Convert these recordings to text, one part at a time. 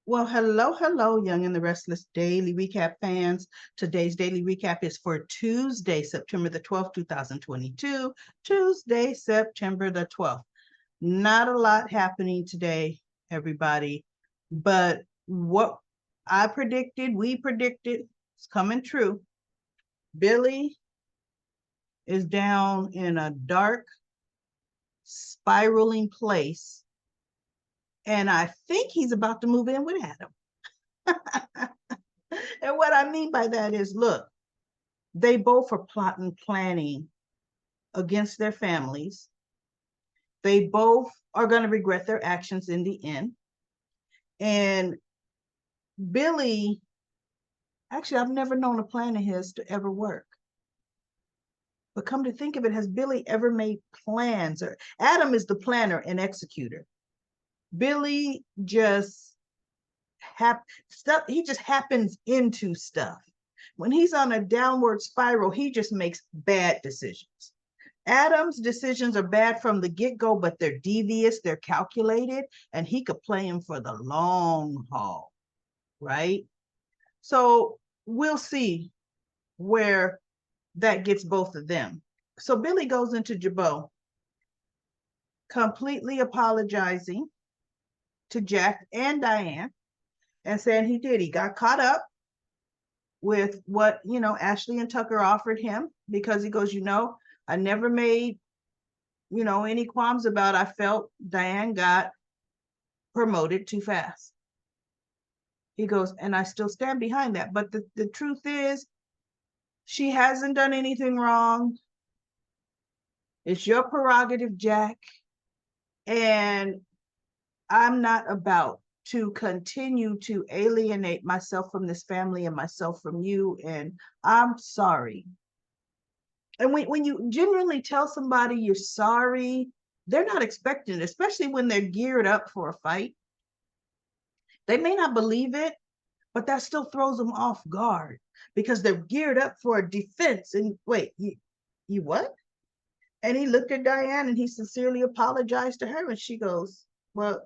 Well, hello, Young and the Restless Daily Recap fans. Today's daily recap is for Tuesday, September the 12th, 2022. Tuesday, September the 12th. Not a lot happening today, everybody, but what I predicted, we predicted, is coming true. Billy is down in a dark, spiraling place, and I think he's about to move in with Adam. And what I mean by that is, look, they both are plotting, planning against their families. They both are going to regret their actions in the end. And Billy, actually, I've never known a plan of his to ever work. But come to think of it, has Billy ever made plans? Or Adam is the planner and executor. Billy just stuff. He just happens into stuff. When he's on a downward spiral, he just makes bad decisions. Adam's decisions are bad from the get-go, but they're devious, they're calculated, and he could play him for the long haul, right? So we'll see where that gets both of them. So Billy goes into Jabot, completely apologizing to Jack and Diane and saying he did. He got caught up with what, Ashley and Tucker offered him because he goes, I never made any qualms about I felt Diane got promoted too fast. He goes, and I still stand behind that. But the truth is, she hasn't done anything wrong. It's your prerogative, Jack. And I'm not about to continue to alienate myself from this family and myself from you. And I'm sorry. And when you genuinely tell somebody you're sorry, they're not expecting it, especially when they're geared up for a fight. They may not believe it, but that still throws them off guard because they're geared up for a defense. And wait, you what? And he looked at Diane and he sincerely apologized to her. And she goes, well,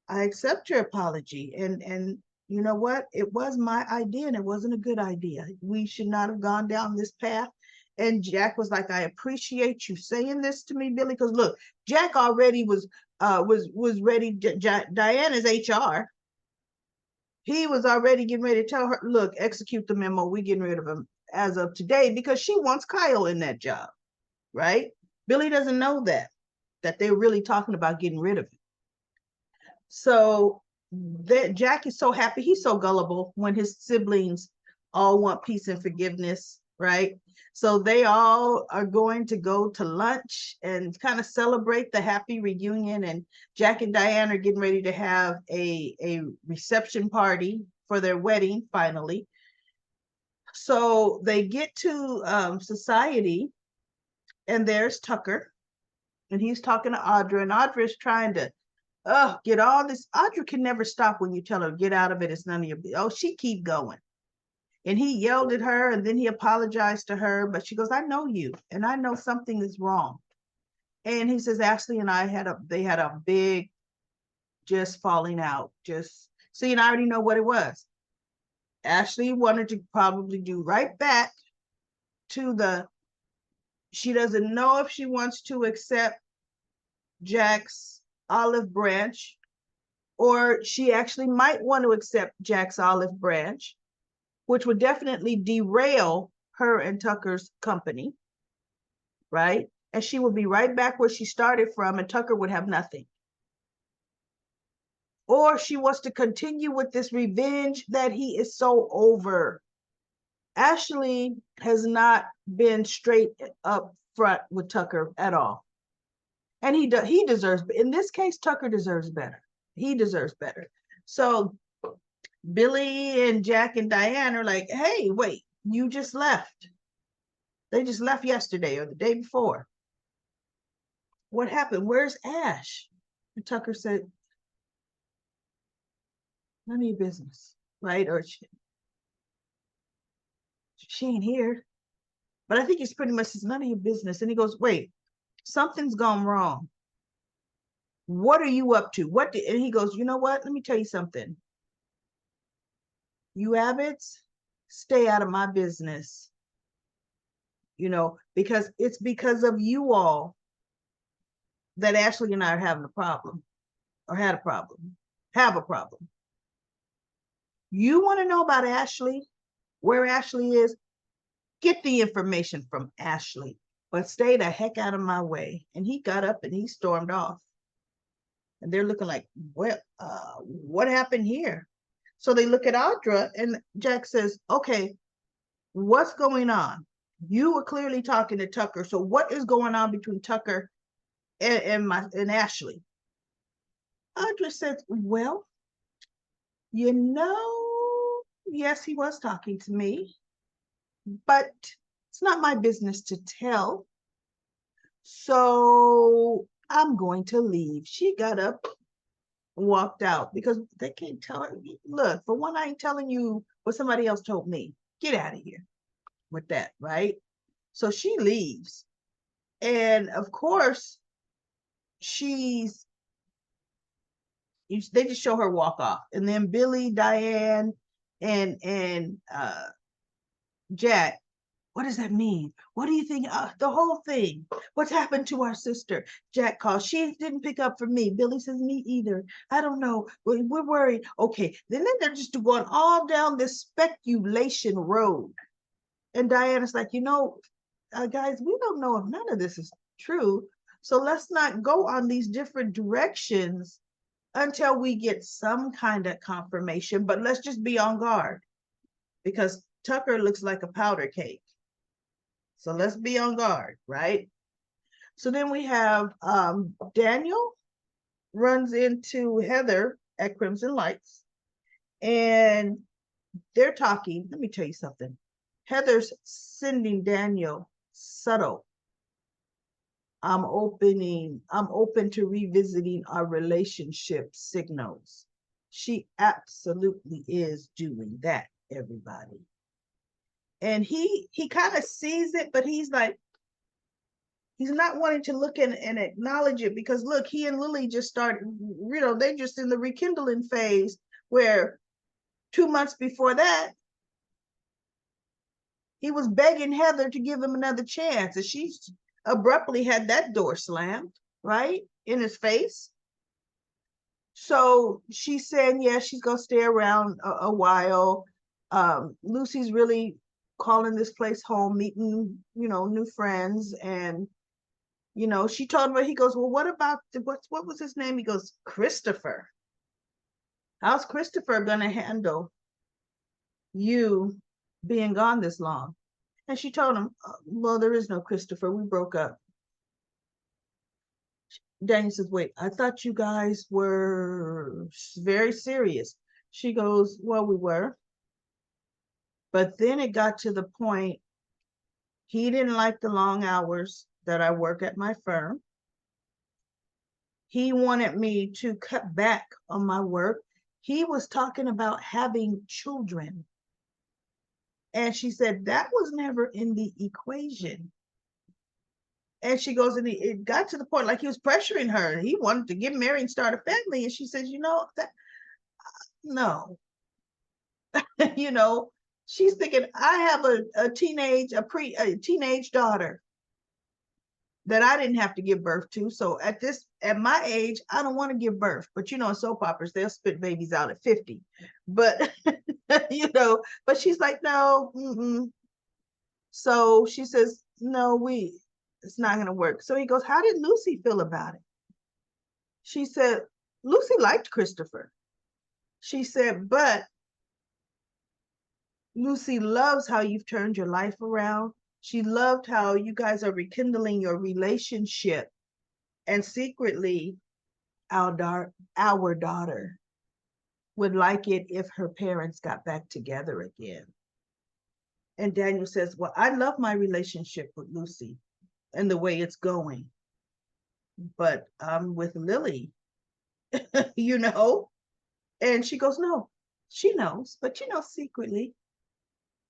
I accept your apology. And you know what? It was my idea and it wasn't a good idea. We should not have gone down this path. And Jack was like, I appreciate you saying this to me, Billy. Because look, Jack already was ready. Diane is HR. He was already getting ready to tell her, look, execute the memo. We're getting rid of him as of today because she wants Kyle in that job, right? Billy doesn't know that they're really talking about getting rid of him. So Jack is so happy. He's so gullible when his siblings all want peace and forgiveness, right? So they all are going to go to lunch and kind of celebrate the happy reunion. And Jack and Diane are getting ready to have a reception party for their wedding finally. So they get to society, and there's Tucker, and he's talking to Audra, and Audra's trying to get all this. Audra can never stop when you tell her, get out of it. It's none of your business. Oh, she keep going. And he yelled at her and then he apologized to her. But she goes, I know you and I know something is wrong. And he says, Ashley and I they had a big just falling out. Just see, and I already know what it was. Ashley wanted to probably do right back to she doesn't know if she wants to accept Jack's olive branch, or she actually might want to accept Jack's olive branch, which would definitely derail her and Tucker's company, right? And she would be right back where she started from, and Tucker would have nothing. Or she wants to continue with this revenge that he is so over. Ashley has not been straight up front with Tucker at all. And he deserves, in this case, Tucker deserves better. He deserves better. So Billy and Jack and Diane are like, hey, wait, you just left. They just left yesterday or the day before. What happened? Where's Ash? And Tucker said, none of your business, right? Or she ain't here. But I think it's pretty much, it's none of your business. And he goes, wait, something's gone wrong. What are you up to? And he goes, you know what? Let me tell you something. You Abbots, stay out of my business. Because it's because of you all that Ashley and I are having a problem, or had a problem, have a problem. You want to know about Ashley, where Ashley is? Get the information from Ashley, but stay the heck out of my way. And he got up and he stormed off. And they're looking like, well, what happened here? So they look at Audra, and Jack says, okay, what's going on? You were clearly talking to Tucker. So what is going on between Tucker and Ashley? Audra says, well, yes, he was talking to me, but it's not my business to tell. So I'm going to leave. She got up and walked out because they can't tell her. Look, for one, I ain't telling you what somebody else told me. Get out of here with that, right? So she leaves. And of course, they just show her walk off. And then Billy, Diane, and Jack, what does that mean? What do you think? The whole thing. What's happened to our sister? Jack calls. She didn't pick up for me. Billy says, me either. I don't know. We're worried. Okay. Then they're just going all down this speculation road. And Diana's like, guys, we don't know if none of this is true. So let's not go on these different directions until we get some kind of confirmation. But let's just be on guard because Tucker looks like a powder cake. So let's be on guard, right? So then we have Daniel runs into Heather at Crimson Lights, and they're talking. Let me tell you something. Heather's sending Daniel subtle. I'm open to revisiting our relationship signals. She absolutely is doing that, everybody. And he kind of sees it, but he's like, he's not wanting to look and acknowledge it because look, he and Lily just started, they're just in the rekindling phase where 2 months before that, he was begging Heather to give him another chance. And she abruptly had that door slammed, right, in his face. So she's saying, yeah, she's going to stay around a while. Lucy's really calling this place home, meeting, new friends. And, she told him, he goes, well, what about, what was his name? He goes, Christopher. How's Christopher going to handle you being gone this long? And she told him, well, there is no Christopher. We broke up. Daniel says, wait, I thought you guys were very serious. She goes, well, we were. But then it got to the point, he didn't like the long hours that I work at my firm. He wanted me to cut back on my work. He was talking about having children. And she said, that was never in the equation. And she goes, and it got to the point like he was pressuring her. He wanted to get married and start a family. And she says, that no. She's thinking, I have a teenage daughter that I didn't have to give birth to. So at my age, I don't want to give birth. But in soap operas, they'll spit babies out at 50. But but she's like, no. Mm-mm. So she says, no, it's not going to work. So he goes, how did Lucy feel about it? She said, Lucy liked Christopher. She said, but Lucy loves how you've turned your life around. She loved how you guys are rekindling your relationship. And secretly, our daughter would like it if her parents got back together again. And Daniel says, well, I love my relationship with Lucy and the way it's going. But I'm with Lily, And she goes, no, she knows. But, secretly,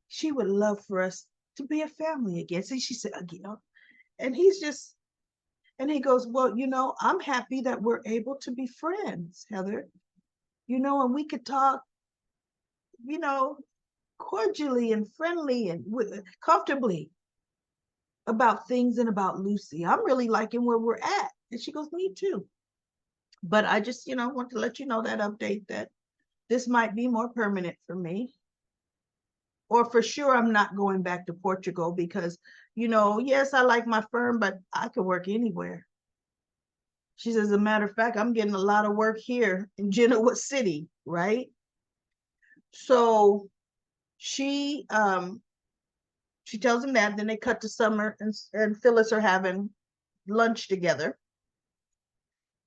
she would love for us to be a family again. See, she said, and he's just, And he goes, well, I'm happy that we're able to be friends, Heather, and we could talk, you know, cordially and friendly and comfortably about things and about Lucy. I'm really liking where we're at. And she goes, me too. But I just, want to let you know that update that this might be more permanent for me. Or for sure, I'm not going back to Portugal because, yes, I like my firm, but I could work anywhere. She says, as a matter of fact, I'm getting a lot of work here in Genoa City, right? So she tells him that. Then they cut to Summer and Phyllis are having lunch together.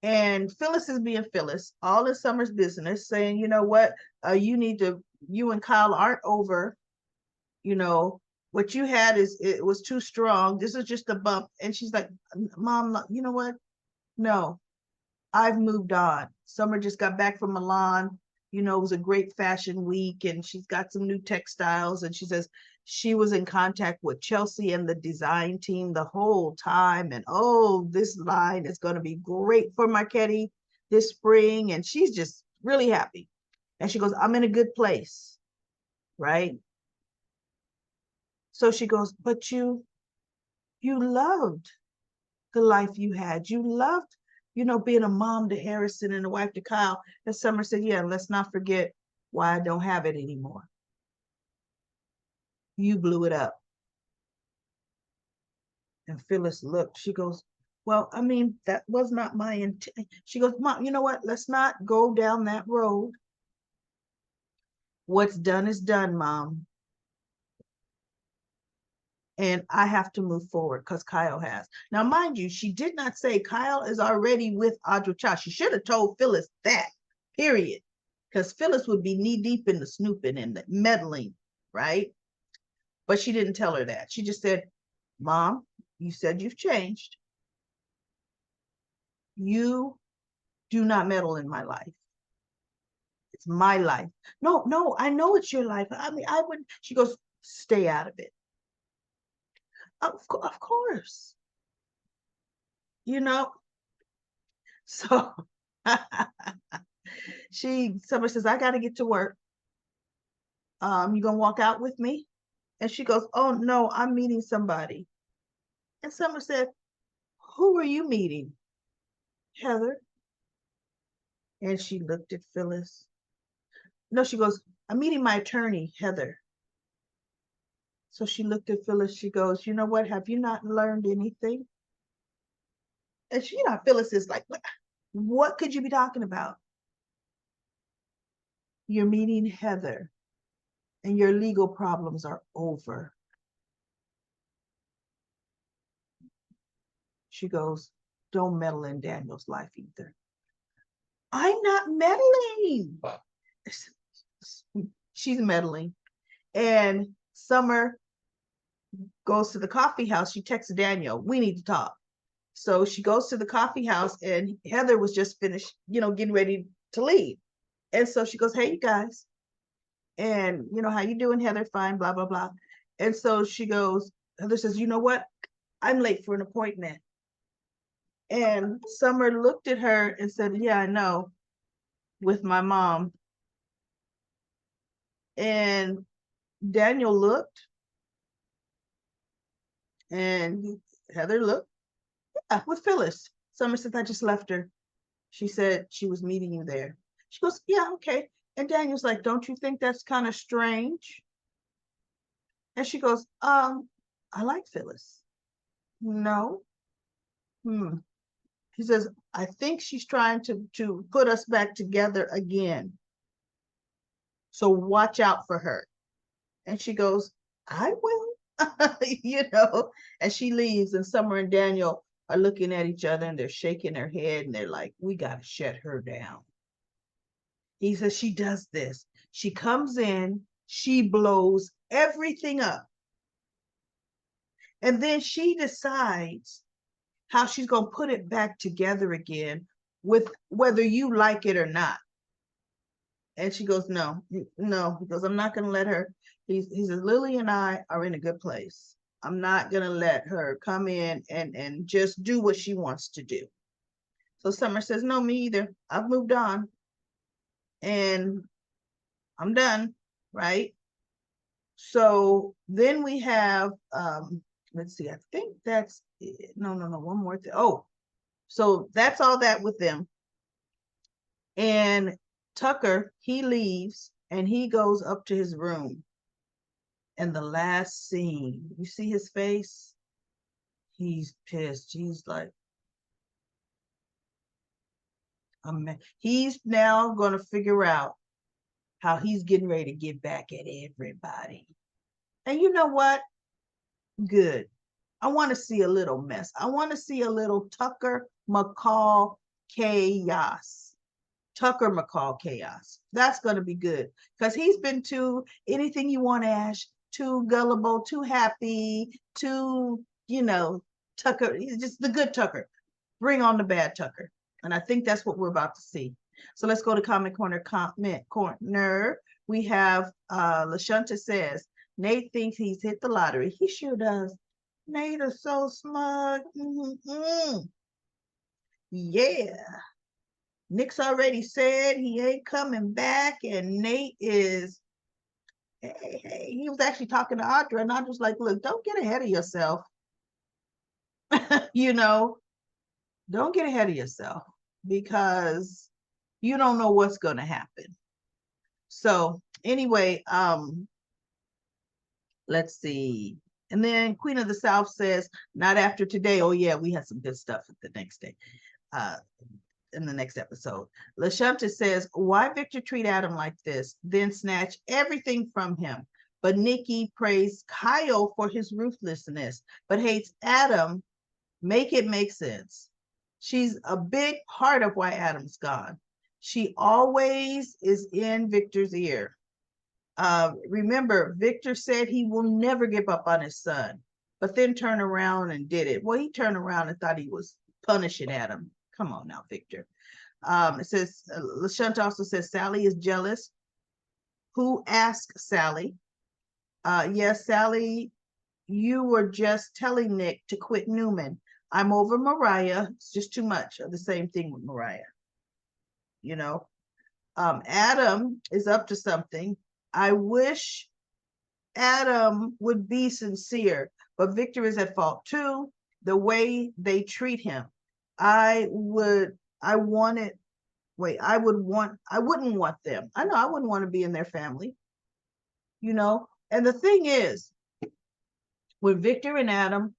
And Phyllis is being Phyllis, all in Summer's business, saying, you know what, you and Kyle aren't over, what you had it was too strong. This is just a bump. And she's like, Mom, you know what? No, I've moved on. Summer just got back from Milan. It was a great fashion week and she's got some new textiles. And she says she was in contact with Chelsea and the design team the whole time. And oh, this line is going to be great for Marchetti this spring. And she's just really happy. And she goes, I'm in a good place. Right. So she goes, but you loved the life you had. You loved, being a mom to Harrison and a wife to Kyle. And Summer said, yeah, let's not forget why I don't have it anymore. You blew it up. And Phyllis looked, she goes, well, I mean, that was not my intent. She goes, Mom, you know what? Let's not go down that road. What's done is done, Mom. And I have to move forward because Kyle has. Now, mind you, she did not say Kyle is already with Audra Cha. She should have told Phyllis that, period. Because Phyllis would be knee deep in the snooping and the meddling, right? But she didn't tell her that. She just said, Mom, you said you've changed. You do not meddle in my life. It's my life. No, I know it's your life. I mean, I wouldn't. She goes, stay out of it. Of course. So Summer says, I got to get to work. You gonna walk out with me? And she goes, oh no, I'm meeting somebody. And Summer said, who are you meeting? Heather. And she looked at Phyllis. No, she goes, I'm meeting my attorney, Heather. So she looked at Phyllis. She goes, you know what? Have you not learned anything? And she, Phyllis is like, what could you be talking about? You're meeting Heather and your legal problems are over. She goes, don't meddle in Daniel's life either. I'm not meddling. She's meddling. And Summer goes to the coffee house. She texts Daniel, we need to talk. So she goes to the coffee house and Heather was just finished, getting ready to leave. And so she goes, hey, you guys. And, how you doing, Heather? Fine, blah, blah, blah. And so she goes, Heather says, you know what? I'm late for an appointment. And Summer looked at her and said, yeah, I know, with my mom. And Daniel looked and Heather looked, yeah, with Phyllis. Summer said, I just left her. She said she was meeting you there. She goes, yeah, okay. And Daniel's like, don't you think that's kind of strange? And she goes, I like Phyllis. No. He says, I think she's trying to put us back together again. So watch out for her. And she goes, I will, and she leaves and Summer and Daniel are looking at each other and they're shaking their head and they're like, we got to shut her down. He says, she does this. She comes in, she blows everything up. And then she decides how she's going to put it back together again with whether you like it or not. And she goes, no, because I'm not going to let her. He says, Lily and I are in a good place. I'm not gonna let her come in and just do what she wants to do. So Summer says, no, me either. I've moved on and I'm done, right? So then we have, let's see, I think that's it. No, one more thing. Oh, so that's all that with them. And Tucker, he leaves and he goes up to his room. And the last scene, you see his face? He's pissed. He's like, he's now going to figure out how he's getting ready to get back at everybody. And you know what? Good. I want to see a little mess. I want to see a little Tucker McCall chaos. Tucker McCall chaos. That's going to be good because he's been too anything you want, Ash, too gullible, too happy, too, Tucker. He's just the good Tucker. Bring on the bad Tucker. And I think that's what we're about to see. So let's go to comment corner. We have LaShunta says, Nate thinks he's hit the lottery. He sure does. Nate is so smug. Mm-hmm. Yeah. Nick's already said he ain't coming back, and Nate is, hey, he was actually talking to Audra, and Audra's like, look, don't get ahead of yourself. Don't get ahead of yourself because you don't know what's going to happen. So anyway, let's see. And then Queen of the South says, not after today. Oh yeah, we had some good stuff the next day. In the next episode. LaShunta says, why Victor treat Adam like this, then snatch everything from him? But Nikki praised Kyle for his ruthlessness, but hates Adam. Make it make sense. She's a big part of why Adam's gone. She always is in Victor's ear. Remember, Victor said he will never give up on his son, but then turn around and did it. Well, he turned around and thought he was punishing Adam. Come on now, Victor. It says, LaShunta also says, Sally is jealous. Who asked Sally? Yes, Sally, you were just telling Nick to quit Newman. I'm over Mariah. It's just too much of the same thing with Mariah. Adam is up to something. I wish Adam would be sincere, but Victor is at fault too. The way they treat him. I wouldn't want them. I know I wouldn't want to be in their family, And the thing is, when Victor and Adam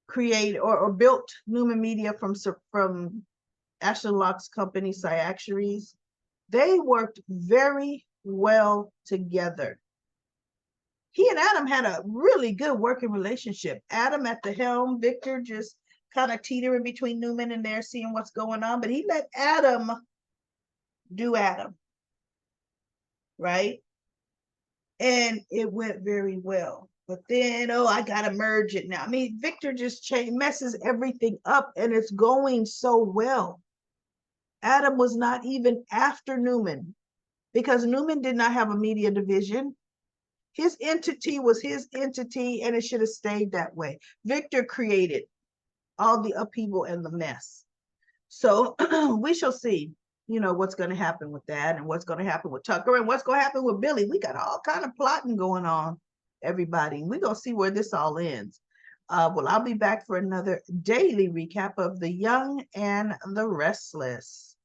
create or built Newman Media from Ashton Locke's company, Cyaxaries, they worked very well together. He and Adam had a really good working relationship. Adam at the helm, Victor just kind of teetering between Newman and there, seeing what's going on, but he let Adam do Adam, right? And it went very well. But then, I gotta merge it now. I mean, Victor just messes everything up, and it's going so well. Adam was not even after Newman because Newman did not have a media division. His entity was his entity, and it should have stayed that way. Victor created all the upheaval and the mess. So we shall see, what's going to happen with that, and what's going to happen with Tucker, and what's going to happen with Billy. We got all kind of plotting going on, everybody. We're going to see where this all ends. Well, I'll be back for another daily recap of The Young and the Restless.